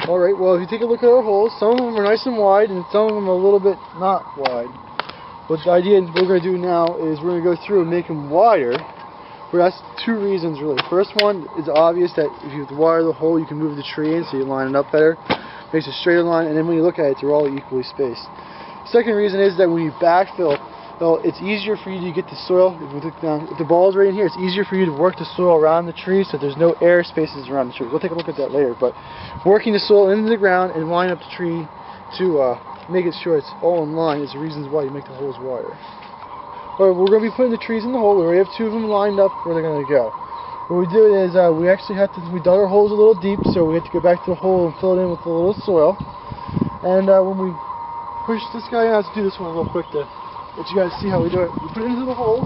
Alright, well if you take a look at our holes, some of them are nice and wide and some of them are a little bit not wide. But the idea we're going to do now is we're going to go through and make them wider. But that's two reasons really. First one is obvious that if you wire the hole you can move the tree in so you line it up better. Makes a straighter line, and then when you look at it they're all equally spaced. Second reason is that when you backfill, well, it's easier for you to get the soil. If we look down, if the ball is right in here, it's easier for you to work the soil around the tree so there's no air spaces around the tree. We'll take a look at that later. But working the soil into the ground and line up the tree to make it sure it's all in line is the reasons why you make the holes wider. Alright, we're going to be putting the trees in the hole. We already have two of them lined up where they're going to go. What we do is we actually have to, we dug our holes a little deep, so we have to go back to the hole and fill it in with a little soil. And when we push this guy in, I have to do this one real quick to let you guys see how we do it. We put it into the hole,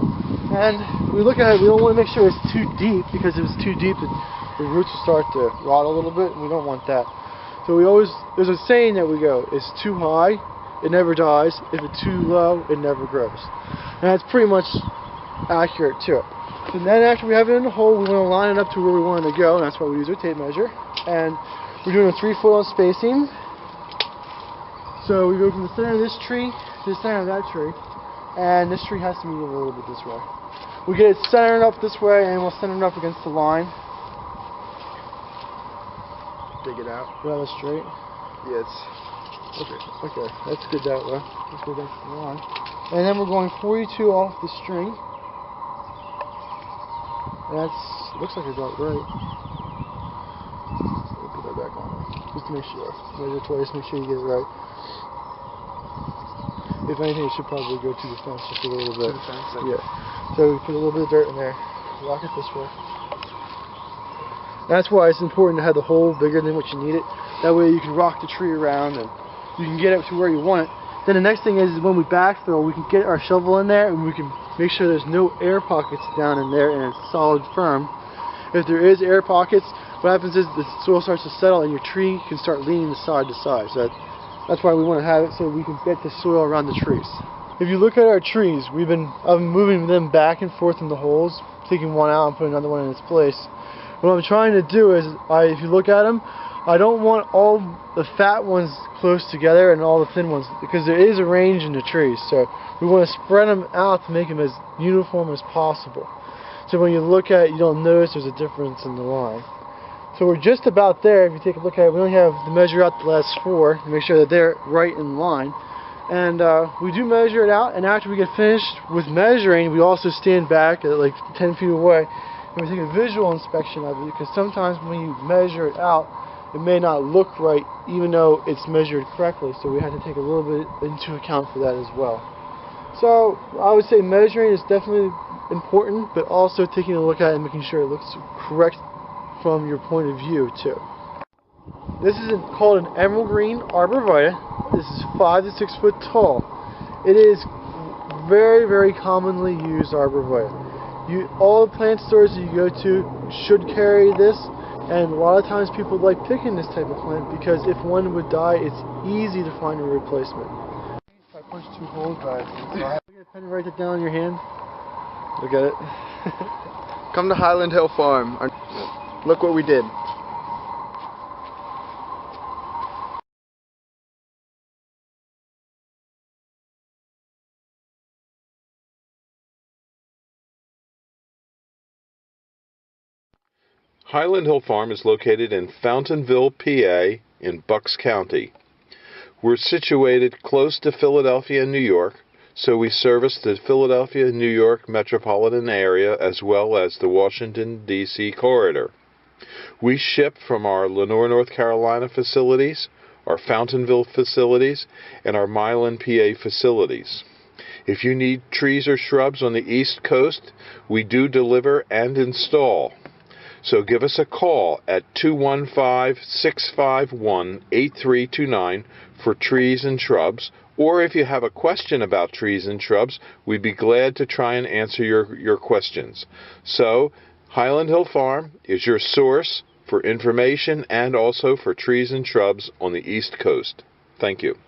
and we look at it. We don't want to make sure it's too deep, because if it's too deep, the roots will start to rot a little bit, and we don't want that. So we always, there's a saying that we go, it's too high, it never dies. If it's too low, it never grows. And that's pretty much accurate to it. So then after we have it in the hole, we want to line it up to where we want it to go, and that's why we use our tape measure. And we're doing a 3-foot on spacing. So we go from the center of this tree to the center of that tree, and this tree has to move a little bit this way. We get it centered up this way, and we'll center it up against the line. Dig it out. Rather straight. Yeah, it's okay. That's good that way. Let's go against the line. And then we're going 42 off the string. And that's, looks like it's about right. We'll put that back on just to make sure. Measure twice, make sure you get it right. If anything, it should probably go to the fence just a little bit. To the fence? Yeah. So we put a little bit of dirt in there. Lock it this way. That's why it's important to have the hole bigger than what you need it. That way you can rock the tree around and you can get it to where you want it. Then the next thing is when we backfill, we can get our shovel in there and we can make sure there's no air pockets down in there and it's solid firm. If there is air pockets, what happens is the soil starts to settle and your tree can start leaning side to side. So that's why we want to have it so we can get the soil around the trees. If you look at our trees, I've been moving them back and forth in the holes, taking one out and putting another one in its place. What I'm trying to do is, if you look at them, I don't want all the fat ones close together and all the thin ones, because there is a range in the trees. So we want to spread them out to make them as uniform as possible. So when you look at it, you don't notice there's a difference in the line. So we're just about there. If you take a look at it, we only have to measure out the last 4 to make sure that they're right in line. And we do measure it out, and after we get finished with measuring, we also stand back at like 10 feet away and we take a visual inspection of it, because sometimes when you measure it out, it may not look right even though it's measured correctly, so we have to take a little bit into account for that as well. So I would say measuring is definitely important, but also taking a look at it and making sure it looks correct from your point of view too. This is called an emerald green arborvitae. This is 5 to 6 foot tall. It is very, very commonly used arborvitae. All the plant stores that you go to should carry this, and a lot of times people like picking this type of plant because if one would die, it's easy to find a replacement. If I punch 2 holes, guys, get a pen and write it down in your hand. Look at it. Come to Highland Hill Farm. Look what we did. Highland Hill Farm is located in Fountainville, PA, in Bucks County. We're situated close to Philadelphia and New York, so we service the Philadelphia, New York metropolitan area as well as the Washington, D.C. corridor. We ship from our Lenoir, North Carolina facilities, our Fountainville facilities, and our Milan, PA facilities. If you need trees or shrubs on the East Coast, we do deliver and install. So give us a call at 215-651-8329 for trees and shrubs, or if you have a question about trees and shrubs, we'd be glad to try and answer your questions. So Highland Hill Farm is your source for information and also for trees and shrubs on the East Coast. Thank you.